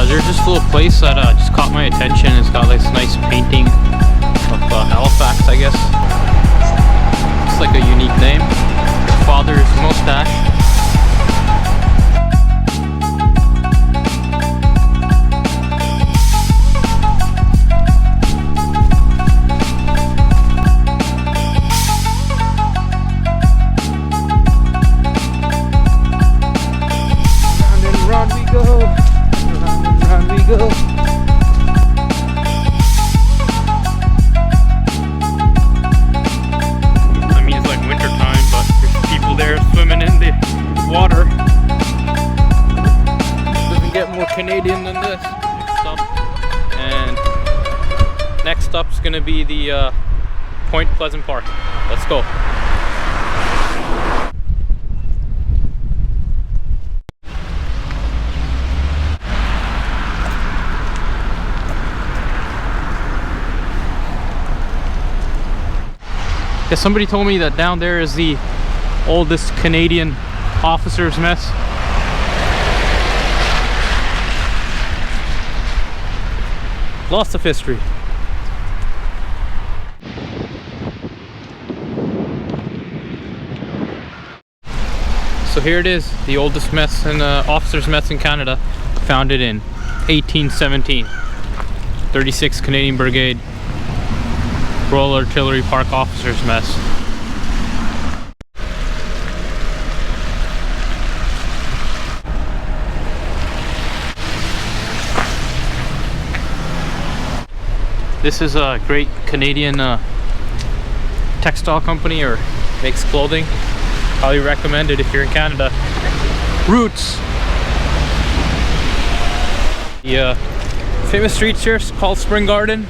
There's this little place that just caught my attention. It's got this nice painting of Halifax, I guess. It's like a unique name. Father's mustache. Canadian than this. And next up is going to be the Point Pleasant Park. Let's go. Yeah, somebody told me that down there is the oldest Canadian officers' mess. Lots of history. So here it is, the oldest mess and officers' mess in Canada, founded in 1817. 36th Canadian Brigade, Royal Artillery Park Officers' Mess. This is a great Canadian textile company, or makes clothing. Highly recommend it if you're in Canada. Roots. The famous street here is called Spring Garden.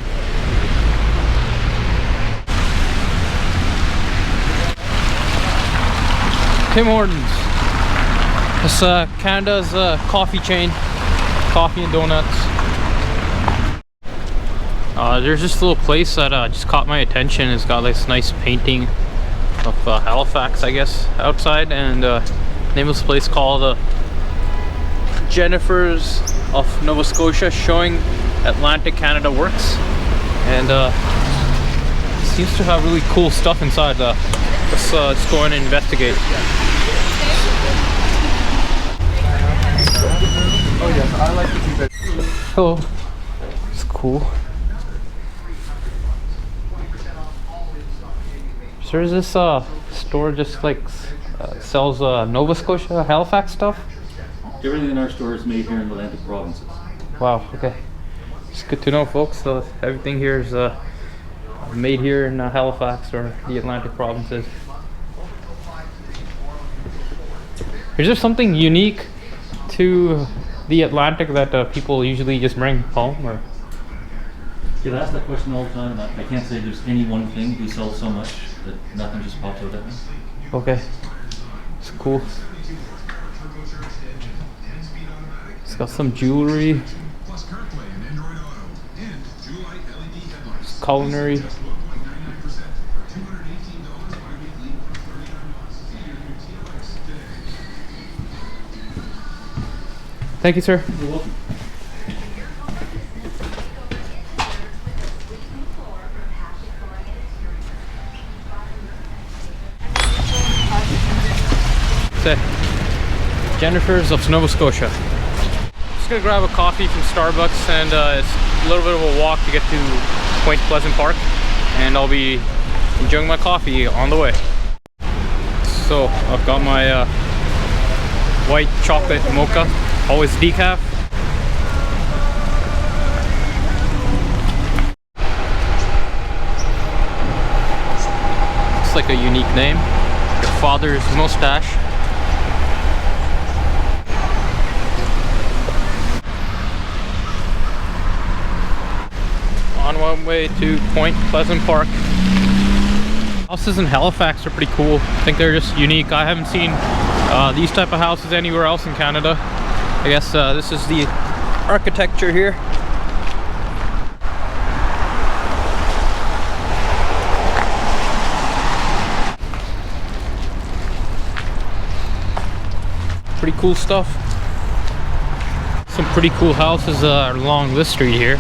Tim Hortons. It's Canada's coffee chain. Coffee and donuts. There's this little place that just caught my attention. It's got this nice painting of Halifax, I guess, outside, and name of this place called Jennifer's of Nova Scotia, showing Atlantic Canada works, and seems to have really cool stuff inside. Let's go in and investigate. Oh yes, I like to keep it. Hello. It's cool. So there's this store just like sells Nova Scotia, Halifax stuff. Everything in our store is made here in the Atlantic provinces. Wow, okay. It's good to know, folks. So everything here is made here in Halifax or the Atlantic provinces. Is there something unique to the Atlantic that people usually just bring home, or? Get asked that question all the time, and I can't say there's any one thing. We sell so much that nothing just pops out at me. Okay, it's cool. It's got some jewelry. It's culinary. Thank you, sir. You're welcome. Jennifer's of Nova Scotia. Just gonna grab a coffee from Starbucks, and it's a little bit of a walk to get to Point Pleasant Park, and I'll be enjoying my coffee on the way. So I've got my white chocolate mocha, always decaf. It's like a unique name. Your father's mustache. On my way to Point Pleasant Park. Houses in Halifax are pretty cool. I think they're just unique. I haven't seen these type of houses anywhere else in Canada. I guess this is the architecture here. Pretty cool stuff. Some pretty cool houses along this street here.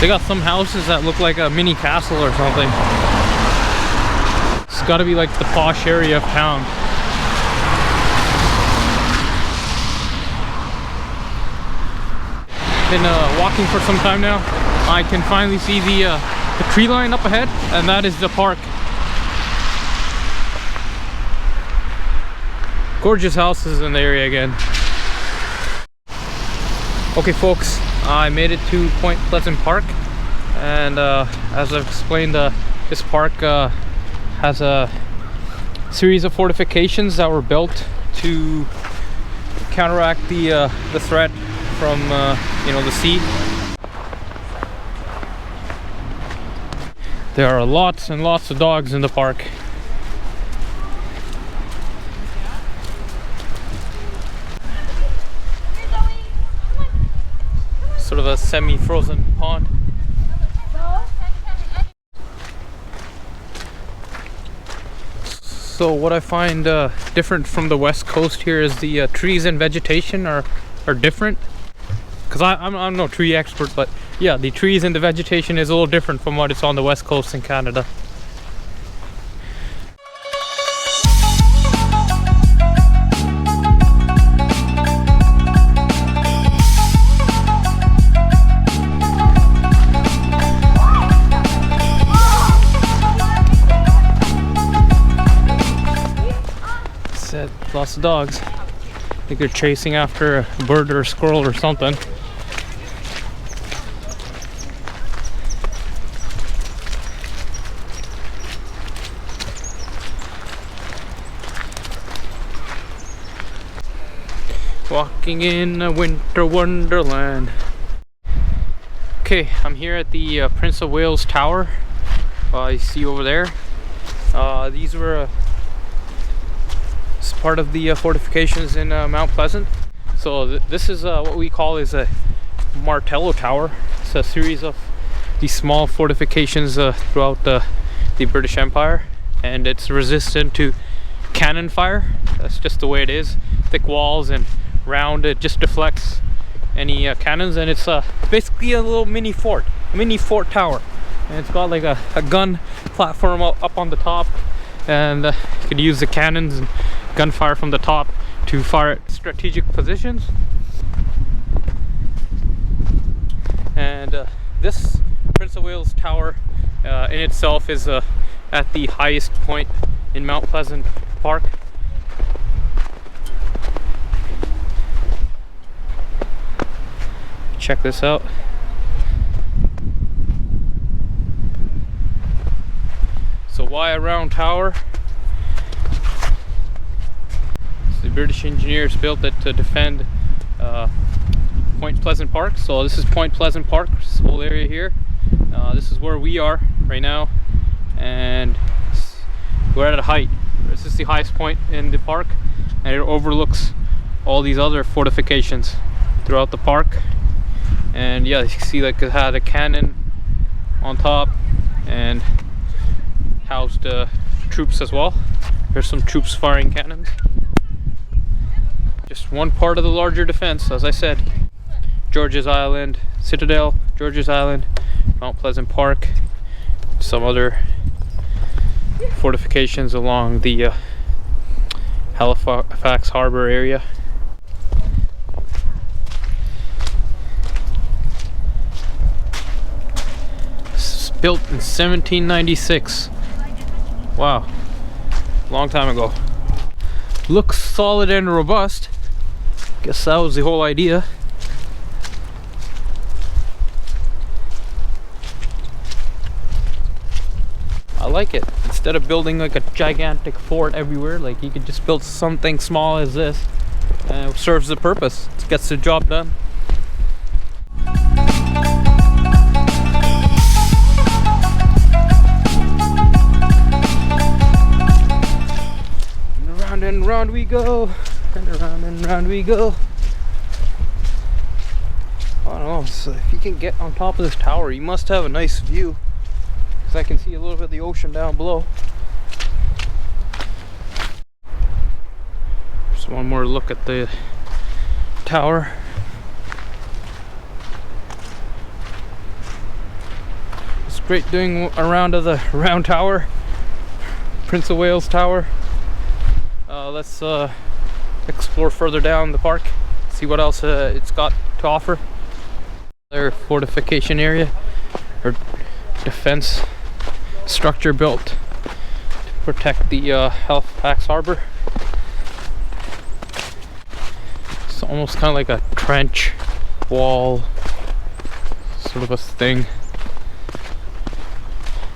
They got some houses that look like a mini castle or something. It's gotta be like the posh area of town. Been walking for some time now. I can finally see the tree line up ahead, and that is the park. Gorgeous houses in the area again. Okay folks, I made it to Point Pleasant Park, and as I've explained, this park has a series of fortifications that were built to counteract the threat from you know, the sea. There are lots and lots of dogs in the park. Sort of a semi-frozen pond. So what I find different from the west coast here is the trees and vegetation are different. Because I'm no tree expert, but yeah, the trees and the vegetation is a little different from what it's on the west coast in Canada. Lots of dogs. I think they're chasing after a bird or a squirrel or something. Walking in a winter wonderland. Okay, I'm here at the Prince of Wales Tower. You see over there. These were part of the fortifications in Mount Pleasant. So this is what we call is a Martello Tower. It's a series of these small fortifications throughout the British Empire, and it's resistant to cannon fire. That's just the way it is. Thick walls and round, it just deflects any cannons, and it's basically a little mini fort tower, and it's got like a gun platform up on the top, and you could use the cannons and gunfire from the top to fire at strategic positions. And this Prince of Wales Tower in itself is at the highest point in Mount Pleasant Park. Check this out. So why a round tower? The British engineers built it to defend Point Pleasant Park. So this is Point Pleasant Park, this whole area here. This is where we are right now, and we're at a height. This is the highest point in the park, and it overlooks all these other fortifications throughout the park. And yeah, you can see like it had a cannon on top and housed troops as well. There's some troops firing cannons. Just one part of the larger defense, as I said. George's Island, Citadel, George's Island, Mount Pleasant Park, some other fortifications along the Halifax Harbor area. This was built in 1796. Wow, long time ago. Looks solid and robust. Guess that was the whole idea. I like it. Instead of building like a gigantic fort everywhere, like you could just build something small as this, and it serves the purpose. It gets the job done. And round we go, and round we go. I don't know, so if you can get on top of this tower, you must have a nice view. because I can see a little bit of the ocean down below. Just one more look at the tower. It's great doing a round of the round tower, Prince of Wales Tower. Let's explore further down the park, see what else it's got to offer. Their fortification area, or defense structure built to protect the Halifax harbor. It's almost kind of like a trench wall sort of a thing,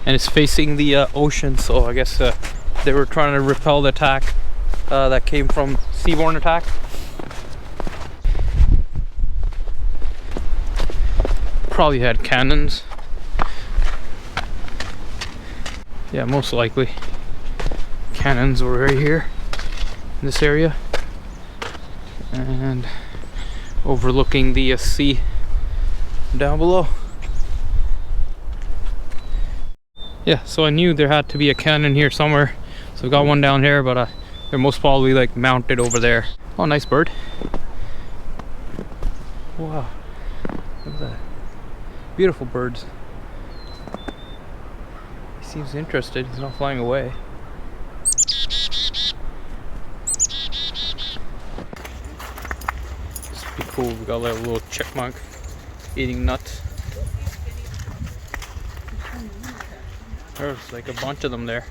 and it's facing the ocean, so I guess they were trying to repel the attack that came from seaborne attack. Probably had cannons. Yeah, most likely. Cannons were right here in this area. And overlooking the sea down below. Yeah, so I knew there had to be a cannon here somewhere. So I got one down here, but they're most probably like mounted over there. Oh, nice bird. Wow. Look at that. Beautiful birds. He seems interested. He's not flying away. This would be cool. We got like a little chipmunk eating nuts. There's like a bunch of them there.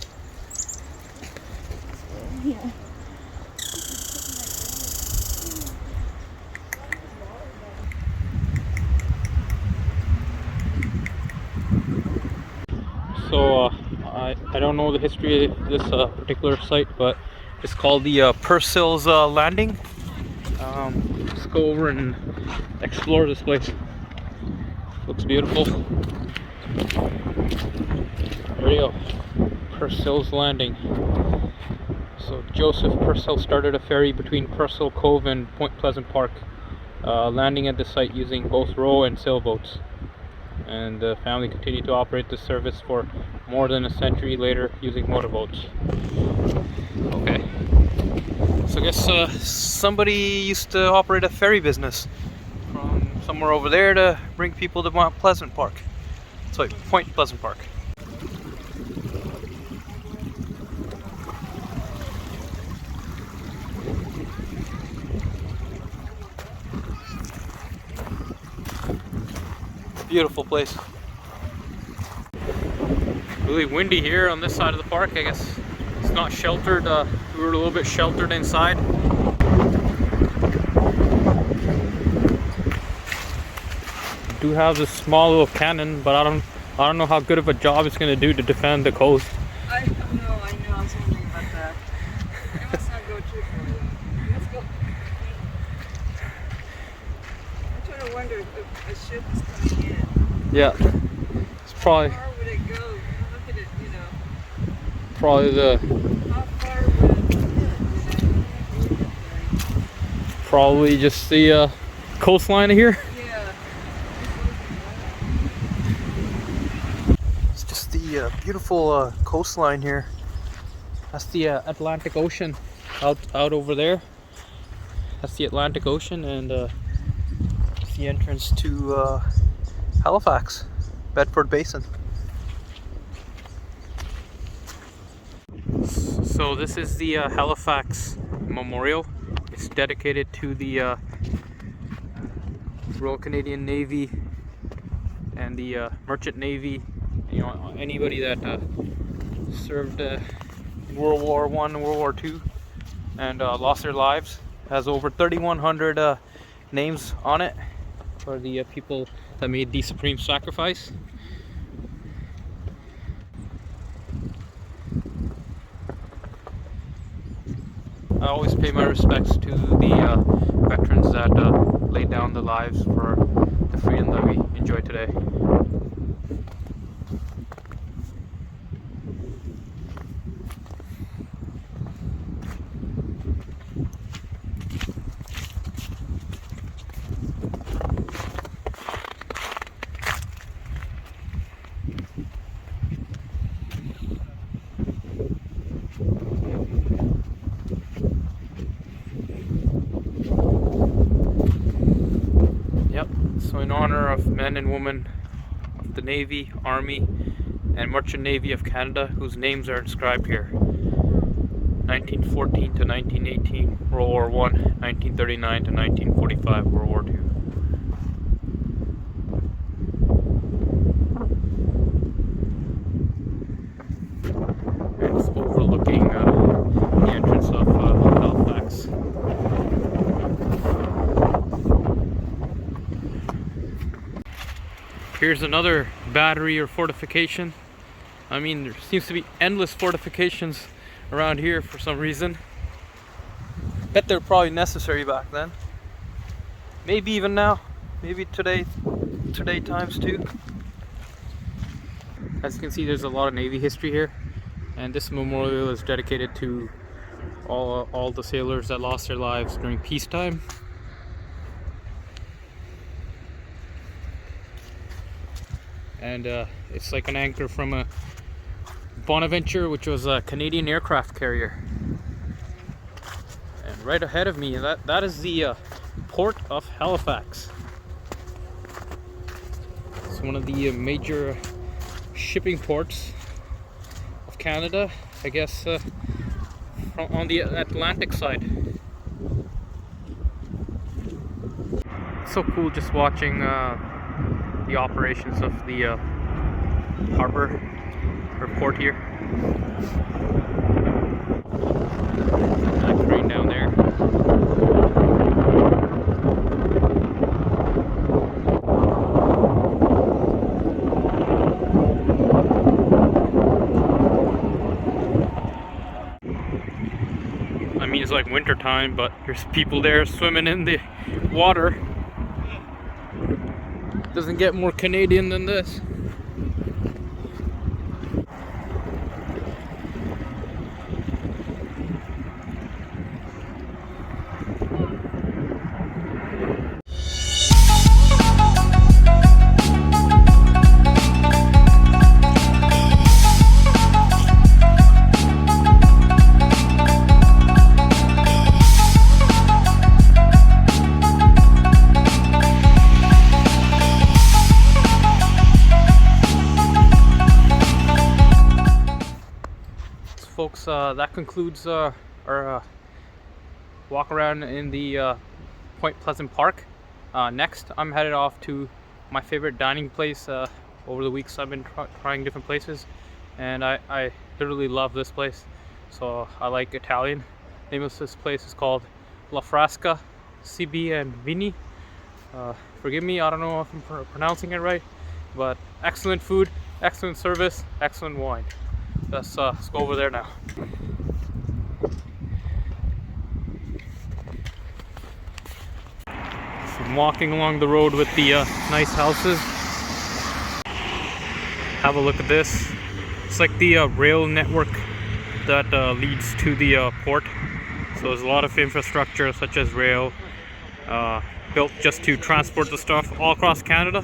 Yeah. So I don't know the history of this particular site, but it's called the Purcell's Landing. Let's go over and explore this place. Looks beautiful. There you go, Purcell's Landing. So Joseph Purcell started a ferry between Purcell Cove and Point Pleasant Park, landing at the site using both row and sailboats. And the family continued to operate the service for more than a century later using motorboats. Okay, so I guess somebody used to operate a ferry business from somewhere over there to bring people to Mount Pleasant Park. Sorry, Point Pleasant Park. Beautiful place. Really windy here on this side of the park. I guess it's not sheltered. We were a little bit sheltered inside. Do have this small little cannon, but I don't know how good of a job it's going to do to defend the coast. I don't know. I know. I was wondering about that. It must not go too far. Let's go. I'm trying to wonder if a ship is coming in. Yeah, it's probably. How far would it go? Look at it, you know. Probably the. How far would it hit? Probably just the coastline of here. Yeah. It's just the beautiful coastline here. That's the Atlantic Ocean out over there. That's the Atlantic Ocean, and it's the entrance to Halifax, Bedford Basin. So this is the Halifax Memorial. It's dedicated to the Royal Canadian Navy and the Merchant Navy. You know, anybody that served World War I, World War II, and lost their lives. Has over 3,100 names on it for the people that made the supreme sacrifice. I always pay my respects to the veterans that laid down their lives for the freedom that we enjoy today. So in honor of men and women of the Navy, Army, and Merchant Navy of Canada, whose names are inscribed here. 1914 to 1918, World War I, 1939 to 1945, World War II. And it's overlooking the entrance of Halifax. Here's another battery or fortification. I mean, there seems to be endless fortifications around here for some reason. Bet they're probably necessary back then. Maybe even now. Maybe today times too. As you can see, there's a lot of Navy history here, and this memorial is dedicated to all the sailors that lost their lives during peacetime. And it's like an anchor from a Bonaventure, which was a Canadian aircraft carrier. And right ahead of me, that is the port of Halifax. It's one of the major shipping ports of Canada, I guess, on the Atlantic side. It's so cool just watching the operations of the harbor or port here. That crane down there. I mean, it's like winter time, but there's people there swimming in the water. Doesn't get more Canadian than this. Folks, that concludes our walk around in the Point Pleasant Park. Next, I'm headed off to my favorite dining place. Over the weeks, I've been trying different places, and I literally love this place. So I like Italian. The name of this place is called La Frasca CB and Vini. Forgive me, I don't know if I'm pronouncing it right, but excellent food, excellent service, excellent wine. Let's go over there now. So I'm walking along the road with the nice houses. Have a look at this. It's like the rail network that leads to the port. So there's a lot of infrastructure such as rail built just to transport the stuff all across Canada.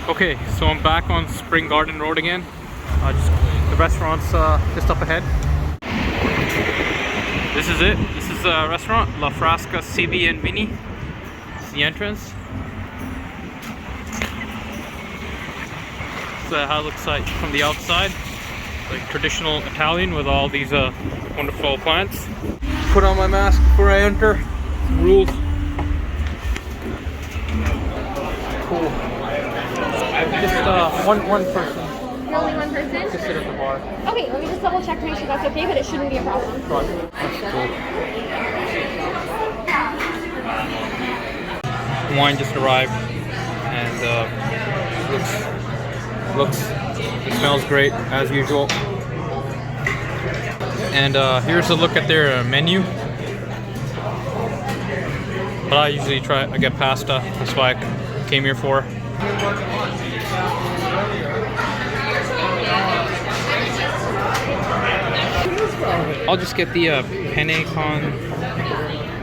Okay, so I'm back on Spring Garden Road again. The restaurant's just up ahead. This is it. This is the restaurant, La Frasca CB and Vini. It's the entrance. So how it looks like from the outside. Like traditional Italian with all these wonderful plants. Put on my mask before I enter. Rules. Cool. Just one person. Only one person? Just sit at the bar. Okay, let me just double check to make sure that's okay, but it shouldn't be a problem. Right. That's cool. Wine just arrived, and it smells great as usual. And here's a look at their menu. But I usually I get pasta. That's why I came here for. I'll just get the penne con.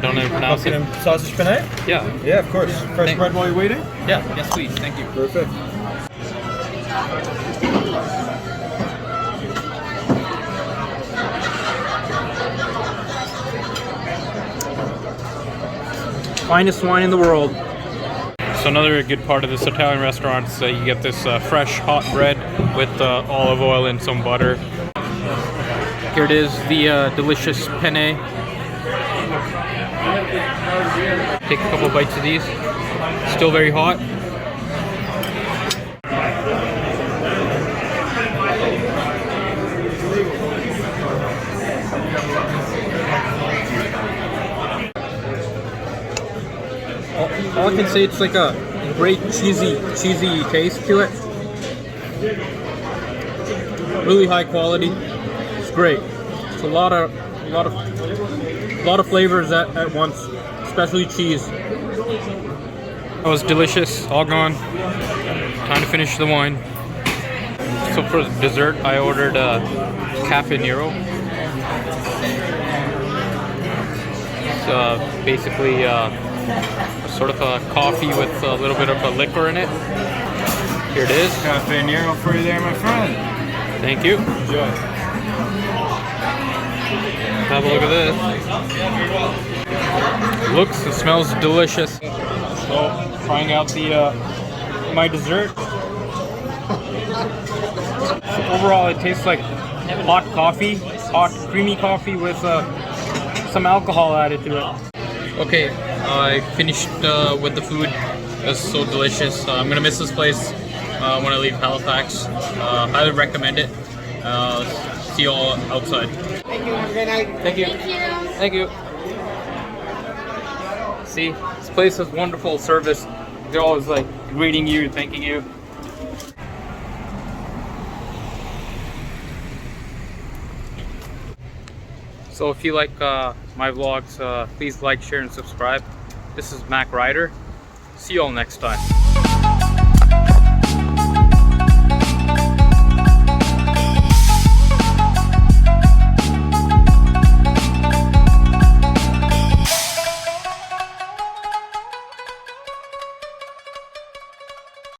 Don't know how to pronounce it. Sausage penne? Yeah. Yeah, of course. Fresh bread while you're waiting? Yeah. Yes, please. Thank you. Perfect. finest wine in the world. So another good part of this Italian restaurant is that you get this fresh hot bread with olive oil and some butter. Here it is, the delicious penne. Take a couple bites of these. Still very hot. All I can say, it's like a great cheesy taste to it. Really high quality. It's great. It's a lot of flavors at once, especially cheese. That was delicious. All gone. Time to finish the wine. So for dessert, I ordered a Caffè Nero. It's basically sort of a coffee with a little bit of a liquor in it. Here it is. Cafe Nero for you there, my friend. Thank you. Enjoy. Have a look at this. Looks and smells delicious. So, trying out the my dessert. So overall, it tastes like hot coffee, hot creamy coffee with some alcohol added to it. Okay, I finished with the food. It was so delicious. I'm gonna miss this place when I leave Halifax. Highly recommend it. See you all outside. Thank you. Have a good night. Thank you. Thank you. Thank you. See, this place has wonderful service. They're always like greeting you, thanking you. So if you like my vlogs, please like, share, and subscribe. This is Mac Ryder. See you all next time.